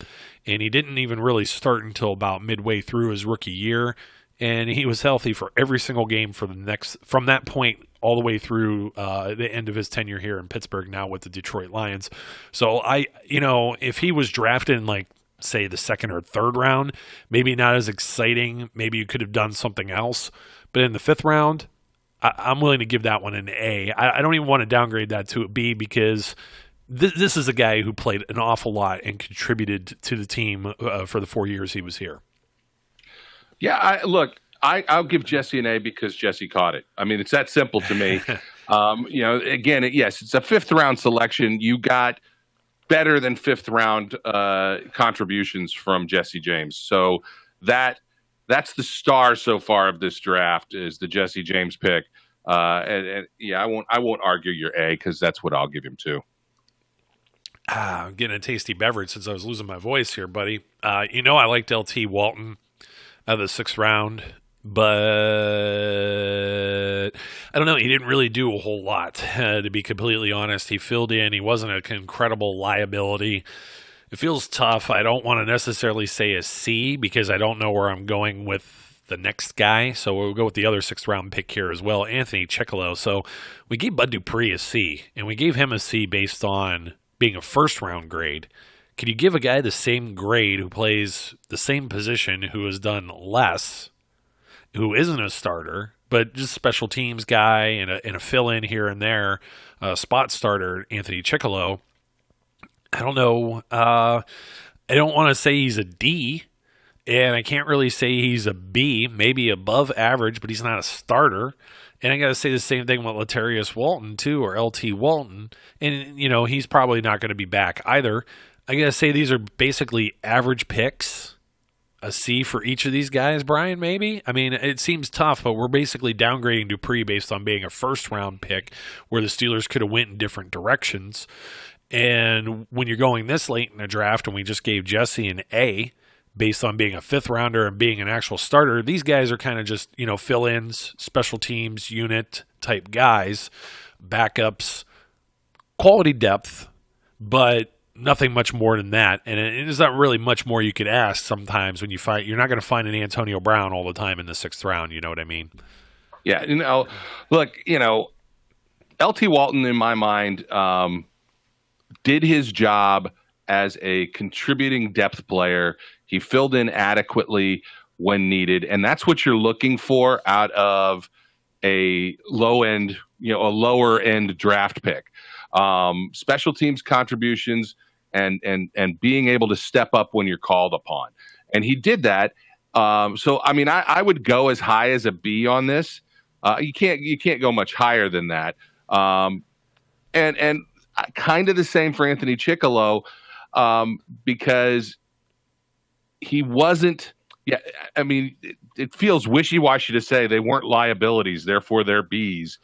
and he didn't even really start until about midway through his rookie year, and he was healthy for every single game from that point all the way through the end of his tenure here in Pittsburgh, now with the Detroit Lions. So if he was drafted in say the 2nd or 3rd round, maybe not as exciting. Maybe you could have done something else. But in the 5th round, I'm willing to give that one an A. I don't even want to downgrade that to a B because this is a guy who played an awful lot and contributed to the team for the 4 years he was here. Yeah, I'll give Jesse an A because Jesse caught it. I mean, it's that simple to me. Again, yes, it's a 5th round selection. You got better than 5th round contributions from Jesse James. So that's the star so far of this draft is the Jesse James pick. I won't argue your A because that's what I'll give him too. I'm getting a tasty beverage since I was losing my voice here, buddy. I liked LT Walton out of the 6th round, but I don't know. He didn't really do a whole lot, to be completely honest. He filled in. He wasn't an incredible liability. It feels tough. I don't want to necessarily say a C because I don't know where I'm going with the next guy. So we'll go with the other 6th round pick here as well, Anthony Chickillo. So we gave Bud Dupree a C, and we gave him a C based on being a 1st round grade. Can you give a guy the same grade who plays the same position, who has done less, who isn't a starter, but just special teams guy and a fill-in here and there, spot starter, Anthony Chickillo? I don't know. I don't want to say he's a D, and I can't really say he's a B, maybe above average, but he's not a starter. And I got to say the same thing with Latarius Walton, too, or LT Walton. And, he's probably not going to be back either. I got to say these are basically average picks. A C for each of these guys, Brian, maybe? I mean, it seems tough, but we're basically downgrading Dupree based on being a 1st round pick where the Steelers could have went in different directions. And when you're going this late in the draft and we just gave Jesse an A based on being a 5th rounder and being an actual starter, these guys are kind of just, fill-ins, special teams, unit type guys, backups, quality depth, but nothing much more than that. And there's not really much more you could ask sometimes when you're not going to find an Antonio Brown all the time in the 6th round. You know what I mean? Yeah. Look, LT Walton in my mind, did his job as a contributing depth player. He filled in adequately when needed, and that's what you're looking for out of a lower end draft pick. Special teams contributions and being able to step up when you're called upon. And he did that. So I mean, I would go as high as a B on this. You can't go much higher than that. And kind of the same for Anthony Chickillo, because he wasn't. Yeah, I mean, it feels wishy-washy to say they weren't liabilities, therefore they're Bs.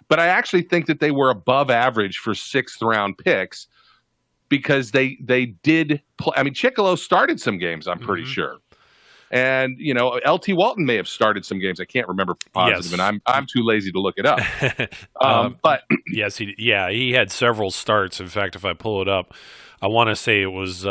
But I actually think that they were above average for sixth-round picks because they did play. I mean, Chickillo started some games, I'm pretty sure. And, LT Walton may have started some games. I can't remember positive, and I'm too lazy to look it up. But yes, he had several starts. In fact, if I pull it up, I want to say it was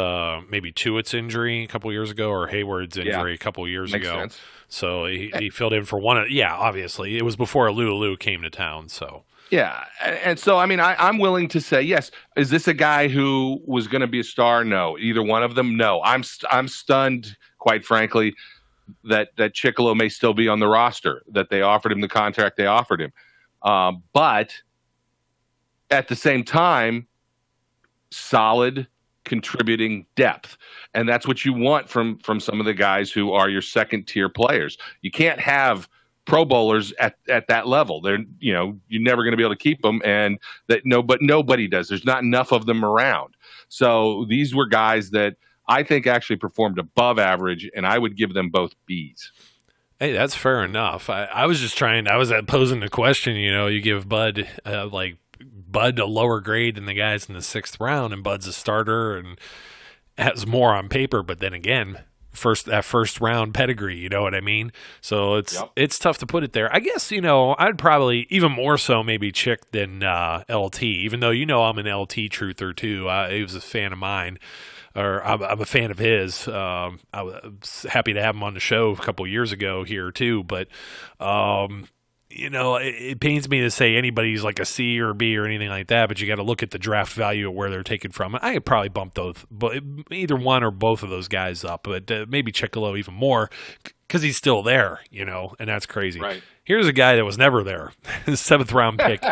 maybe Tuitt's injury a couple years ago or Hayward's injury a couple years makes ago. Sense. So he filled in for one. Obviously, it was before Alulu came to town. So yeah, and so I mean, I'm willing to say yes. Is this a guy who was going to be a star? No, either one of them. No, I'm stunned, quite frankly, that Chickillo may still be on the roster. That they offered him the contract they offered him, but at the same time, solid contributing depth. And that's what you want from some of the guys who are your second tier players. You can't have Pro Bowlers at that level. They're, you're never going to be able to keep them, and but nobody does. There's not enough of them around. So these were guys that I think actually performed above average, and I would give them both Bs. Hey, that's fair enough. I was posing the question, you give Bud Bud a lower grade than the guys in the sixth round, and Bud's a starter and has more on paper. But then again, first round pedigree, you know what I mean? So it's tough to put it there. I guess I'd probably even more so maybe Chick than LT, even though I'm an LT truther too. He was a fan of mine, or I'm a fan of his. I was happy to have him on the show a couple years ago here too, but. It pains me to say anybody's like a C or a B or anything like that, but you got to look at the draft value of where they're taken from. I could probably bump either one or both of those guys up, but maybe Chickillo even more because he's still there, and that's crazy. Right. Here's a guy that was never there, seventh round pick.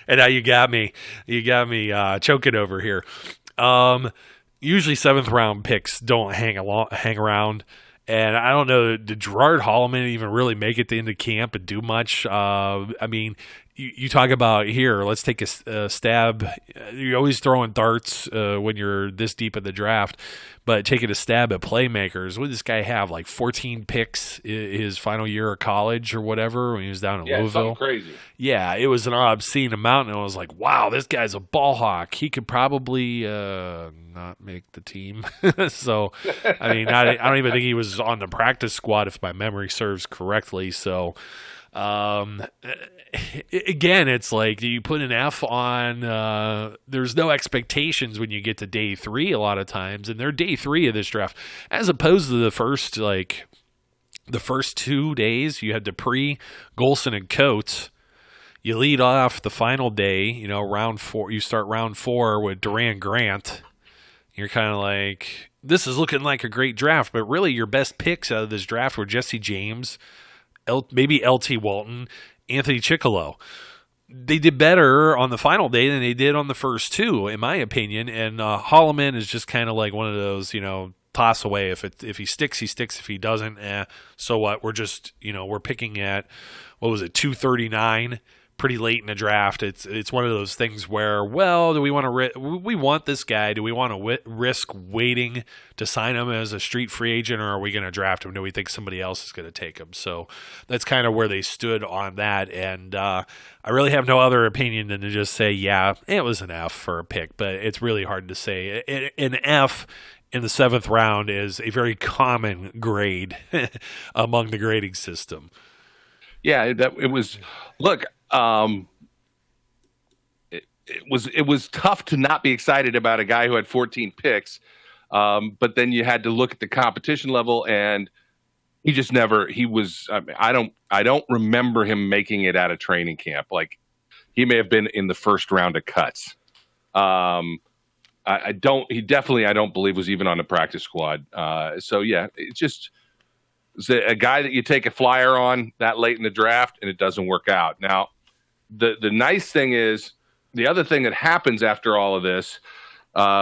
And now you got me choking over here. Usually seventh round picks don't hang around. And I don't know, did Gerard Holloman even really make it into camp and do much? I mean, you talk about here, let's take a stab. You're always throwing darts when you're this deep in the draft, but taking a stab at playmakers. What did this guy have, like 14 picks his final year of college or whatever when he was down in Louisville? Something crazy. Yeah, it was an obscene amount, and I was like, wow, this guy's a ball hawk. He could probably not make the team. So, I mean, I don't even think he was on the practice squad if my memory serves correctly. So, again, it's like, do you put an F on there's no expectations when you get to day 3 a lot of times, and they're day 3 of this draft as opposed to the first 2 days. You had Dupree, Golson, and Coates. You lead off the final day, round 4. You start round 4 with Duran Grant. You're kind of like, this is looking like a great draft, but really your best picks out of this draft were Jesse James, maybe LT Walton, Anthony Chickillo. They did better on the final day than they did on the first 2, in my opinion. And Holloman is just kind of like one of those, toss away. If he sticks, he sticks. If he doesn't, so what? We're just, we're picking at, 239. Pretty late in the draft. It's one of those things where, well, do we want to we want this guy? Do we want to risk waiting to sign him as a street free agent, or are we going to draft him? Do we think somebody else is going to take him? So that's kind of where they stood on that. And I really have no other opinion than to just say, yeah, it was an F for a pick, but it's really hard to say. An F in the 7th round is a very common grade among the grading system. Yeah, it was. Look. It was tough to not be excited about a guy who had 14 picks, but then you had to look at the competition level, and he just never. He was. I don't remember him making it out of training camp. Like, he may have been in the first round of cuts. I don't believe was even on the practice squad. So yeah, it's a guy that you take a flyer on that late in the draft and it doesn't work out. Now, the nice thing is, the other thing that happens after all of this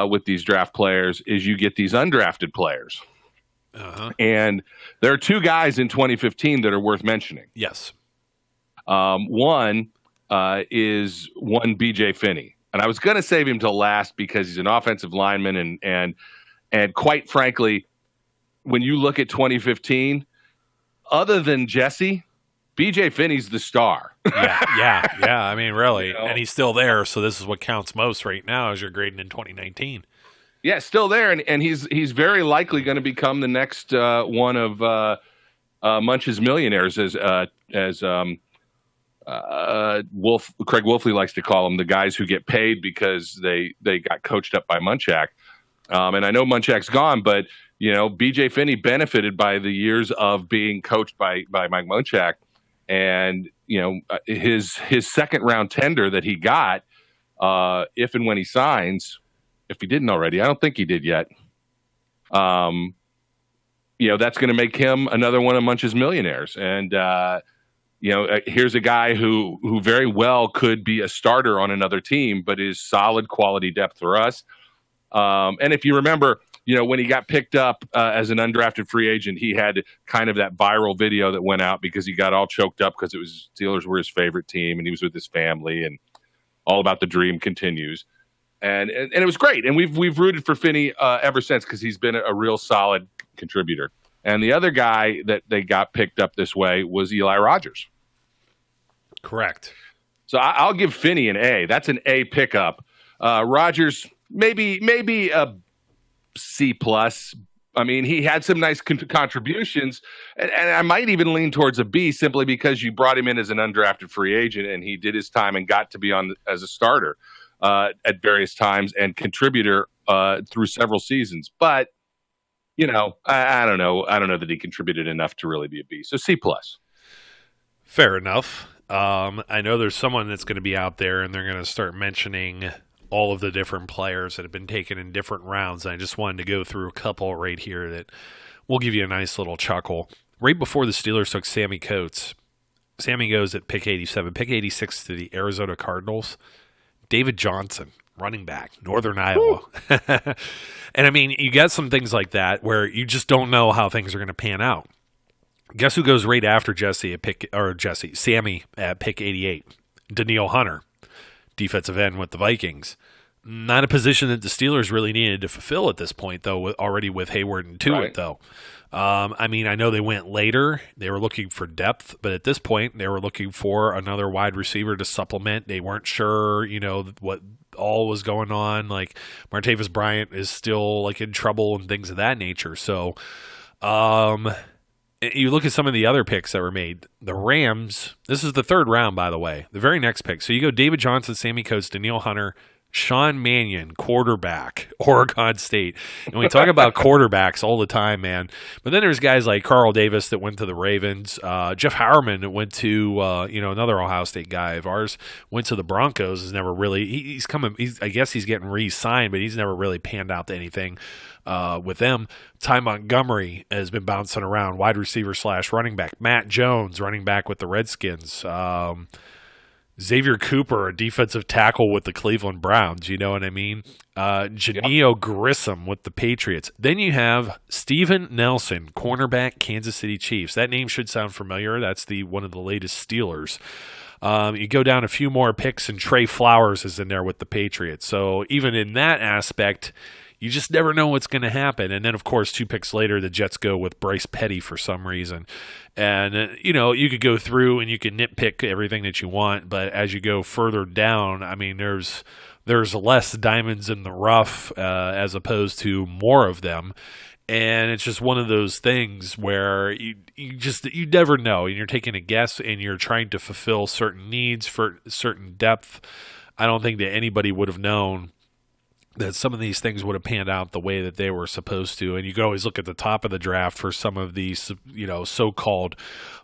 with these draft players is you get these undrafted players. And there are two guys in 2015 that are worth mentioning. Yes. One is BJ Finney. And I was going to save him till last because he's an offensive lineman. And quite frankly, when you look at 2015, other than Jesse, BJ Finney's the star. Yeah. I mean, really. And he's still there. So this is what counts most right now as you're grading in 2019. Yeah, still there, and he's very likely going to become the next one of Munch's millionaires, as Craig Wolfley likes to call them, the guys who get paid because they got coached up by Munchak. And I know Munchak's gone, but BJ Finney benefited by the years of being coached by Mike Munchak, and his second round tender that he got, if and when he signs. If he didn't already, I don't think he did yet. That's going to make him another one of Munch's millionaires. And, here's a guy who very well could be a starter on another team, but is solid quality depth for us. And if you remember, when he got picked up as an undrafted free agent, he had kind of that viral video that went out because he got all choked up because Steelers were his favorite team and he was with his family, and all about the dream continues. And it was great, and we've rooted for Finney ever since because he's been a real solid contributor. And the other guy that they got picked up this way was Eli Rogers. Correct. So I'll give Finney an A. That's an A pickup. Rogers maybe a C plus. I mean, he had some nice contributions, and I might even lean towards a B simply because you brought him in as an undrafted free agent, and he did his time and got to be on as a starter at various times and contributor through several seasons. But, I don't know. I don't know that he contributed enough to really be a B. So C plus. Fair enough. I know there's someone that's going to be out there and they're going to start mentioning all of the different players that have been taken in different rounds. And I just wanted to go through a couple right here that will give you a nice little chuckle. Right before the Steelers took Sammy Coates, Sammy goes at pick 87, pick 86 to the Arizona Cardinals. David Johnson, running back, Northern Iowa. And I mean, you got some things like that where you just don't know how things are going to pan out. Guess who goes right after Sammy at pick 88? Danielle Hunter, defensive end with the Vikings. Not a position that the Steelers really needed to fulfill at this point, though, already with Hayward and Tuitt, though. I mean, I know they went later. They were looking for depth, but at this point, they were looking for another wide receiver to supplement. They weren't sure, what all was going on. Like, Martavis Bryant is still, in trouble and things of that nature. So, you look at some of the other picks that were made. The Rams, this is the third round, by the way. The very next pick. So, you go David Johnson, Sammy Coates, Danielle Hunter, Sean Mannion, quarterback, Oregon State. And we talk about quarterbacks all the time, man. But then there's guys like Carl Davis that went to the Ravens. Jeff Howerman that went to, another Ohio State guy of ours, went to the Broncos. Is never really, I guess he's getting re-signed, but he's never really panned out to anything with them. Ty Montgomery has been bouncing around, wide receiver / running back. Matt Jones, running back with the Redskins. Xavier Cooper, a defensive tackle with the Cleveland Browns, you know what I mean? Janio Grissom with the Patriots. Then you have Steven Nelson, cornerback, Kansas City Chiefs. That name should sound familiar. That's one of the latest Steelers. You go down a few more picks, and Trey Flowers is in there with the Patriots. So even in that aspect, you just never know what's going to happen. And then, of course, 2 picks later, the Jets go with Bryce Petty for some reason. And, you could go through and you can nitpick everything that you want. But as you go further down, I mean, there's less diamonds in the rough as opposed to more of them. And it's just one of those things where you never know. And you're taking a guess and you're trying to fulfill certain needs for certain depth. I don't think that anybody would have known that some of these things would have panned out the way that they were supposed to. And you could always look at the top of the draft for some of these, so-called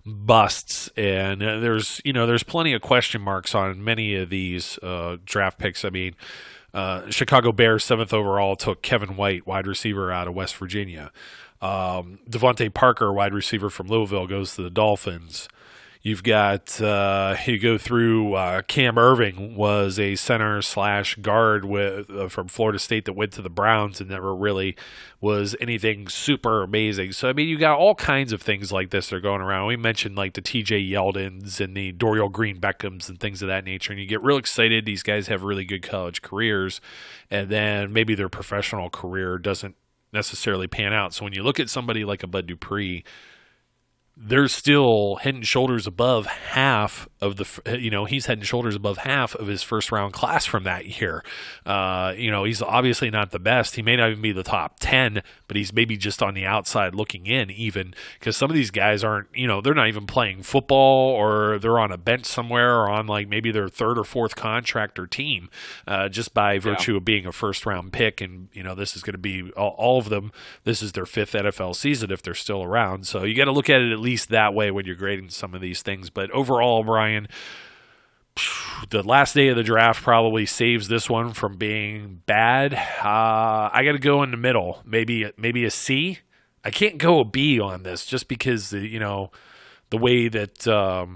busts. And there's plenty of question marks on many of these draft picks. I mean, Chicago Bears, 7th overall, took Kevin White, wide receiver out of West Virginia. Devontae Parker, wide receiver from Louisville, goes to the Dolphins. You've got, you go through, Cam Irving was a center / guard from Florida State that went to the Browns and never really was anything super amazing. So, I mean, you got all kinds of things like this that are going around. We mentioned like the TJ Yeldons and the Dorial Green Beckhams and things of that nature. And you get real excited. These guys have really good college careers. And then maybe their professional career doesn't necessarily pan out. So when you look at somebody like a Bud Dupree, they're still head and shoulders above half of he's head and shoulders above half of his first round class from that year. He's obviously not the best. He may not even be the top 10, but he's maybe just on the outside looking in, even because some of these guys aren't, they're not even playing football, or they're on a bench somewhere, or on like maybe their 3rd or 4th contract or team, just by virtue of being a first round pick. And, this is going to be all of them. This is their 5th NFL season if they're still around. So you got to look at it at least that way when you're grading some of these things. But overall, Brian, the last day of the draft probably saves this one from being bad. I got to go in the middle, maybe a C. I can't go a B on this just because the way that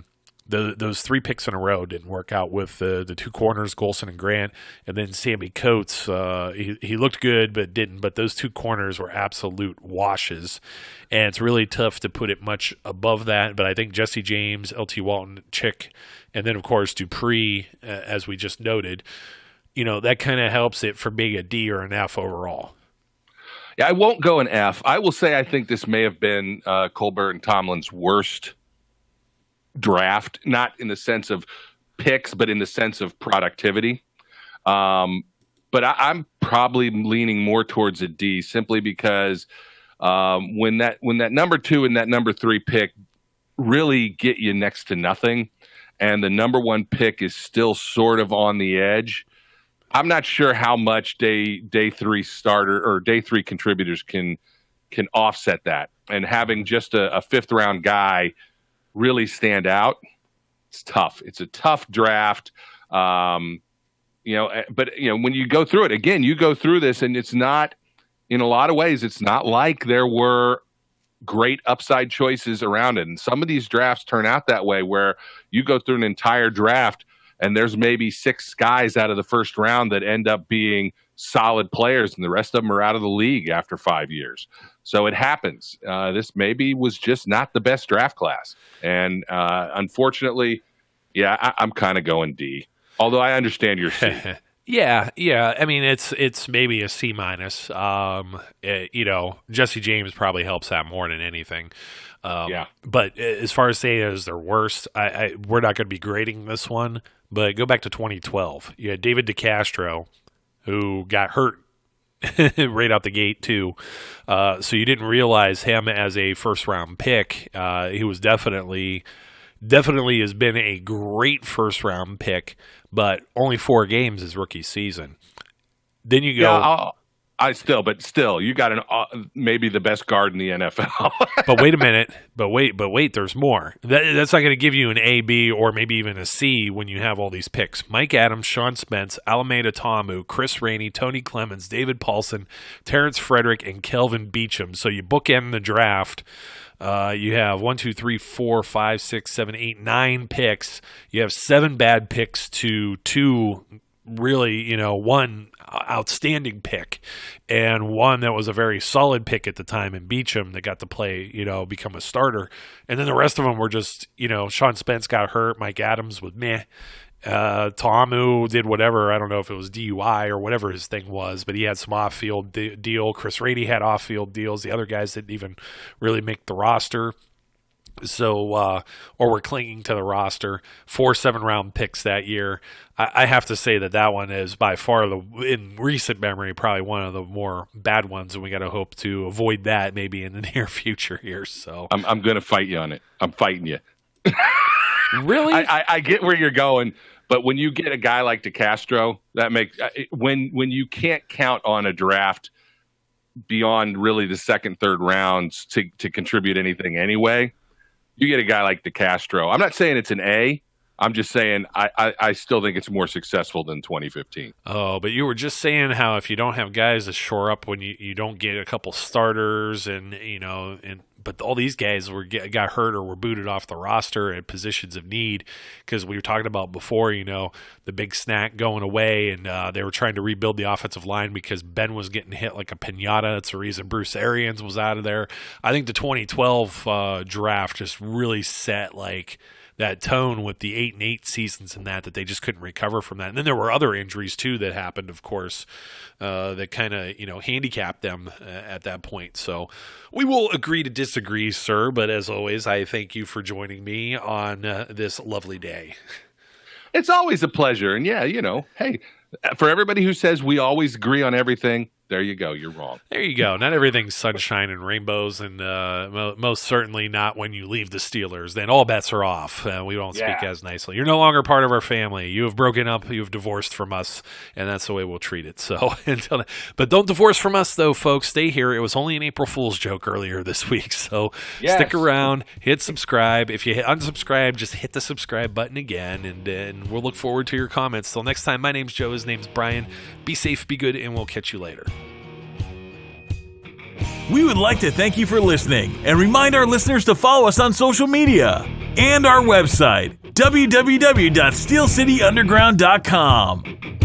those 3 picks in a row didn't work out with the 2 corners, Golson and Grant, and then Sammy Coates. He looked good, but didn't. But those 2 corners were absolute washes, and it's really tough to put it much above that. But I think Jesse James, LT Walton, Chick, and then of course Dupree, as we just noted, that kind of helps it from being a D or an F overall. Yeah, I won't go an F. I will say I think this may have been Colbert and Tomlin's worst draft, not in the sense of picks, but in the sense of productivity. But I'm probably leaning more towards a D, simply because when that number 2 and that number 3 pick really get you next to nothing, and the number 1 pick is still sort of on the edge, I'm not sure how much day 3 starter or day 3 contributors can offset that. And having just a 5th round guy really stand out, it's tough. It's a tough draft. But when you go through it again, you go through this, and it's not, in a lot of ways, it's not like there were great upside choices around it. And some of these drafts turn out that way, where you go through an entire draft and there's maybe 6 guys out of the first round that end up being solid players, and the rest of them are out of the league after 5 years. So it happens. This maybe was just not the best draft class. And unfortunately, I'm kind of going D, although I understand your C. Yeah. I mean, it's maybe a C minus. Jesse James probably helps that more than anything. But as far as saying it as their worst, we're not going to be grading this one. But go back to 2012. You had David DeCastro, who got hurt right out the gate too. So you didn't realize him as a first-round pick. He was definitely has been a great first-round pick, but only 4 games his rookie season. Then you go... But still, you got maybe the best guard in the NFL. But wait a minute. But wait, there's more. That's not going to give you an A, B, or maybe even a C when you have all these picks. Mike Adams, Sean Spence, Alameda Tomu, Chris Rainey, Tony Clemens, David Paulson, Terrence Frederick, and Kelvin Beachum. So you bookend the draft. You have 1, 2, 3, 4, 5, 6, 7, 8, 9 picks. You have 7 bad picks to 2 really, 1 outstanding pick, and 1 that was a very solid pick at the time in Beachum that got to play, become a starter. And then the rest of them were just, Sean Spence got hurt. Mike Adams was meh. Tomu did whatever. I don't know if it was DUI or whatever his thing was, but he had some off-field deal. Chris Rainey had off-field deals. The other guys didn't even really make the roster. So, or we're clinging to the roster. 4 7-round picks that year. I have to say that one is by far in recent memory, probably one of the more bad ones, and we got to hope to avoid that maybe in the near future here. So I'm going to fight you on it. I'm fighting you. Really? I get where you're going, but when you get a guy like DeCastro, that makes when you can't count on a draft beyond really the 2nd, 3rd rounds to contribute anything anyway. You get a guy like DeCastro. I'm not saying it's an A, I'm just saying I still think it's more successful than 2015. Oh, but you were just saying how if you don't have guys to shore up when you don't get a couple starters but all these guys got hurt or were booted off the roster at positions of need because we were talking about before, the big snack going away and they were trying to rebuild the offensive line because Ben was getting hit like a piñata. That's the reason Bruce Arians was out of there. I think the 2012 draft just really set that tone with the 8-8 seasons and that they just couldn't recover from that. And then there were other injuries too that happened, of course, that kind of, handicapped them at that point. So we will agree to disagree, sir. But as always, I thank you for joining me on this lovely day. It's always a pleasure. And yeah, hey, for everybody who says we always agree on everything, there you go. You're wrong. There you go. Not everything's sunshine and rainbows, and most certainly not when you leave the Steelers. Then all bets are off. We won't speak as nicely. You're no longer part of our family. You have broken up. You have divorced from us, and that's the way we'll treat it. So, but don't divorce from us, though, folks. Stay here. It was only an April Fool's joke earlier this week, so stick around. Hit subscribe. If you hit unsubscribe, just hit the subscribe button again, and we'll look forward to your comments. Till next time, my name's Joe. His name's Brian. Be safe, be good, and we'll catch you later. We would like to thank you for listening and remind our listeners to follow us on social media and our website, www.steelcityunderground.com.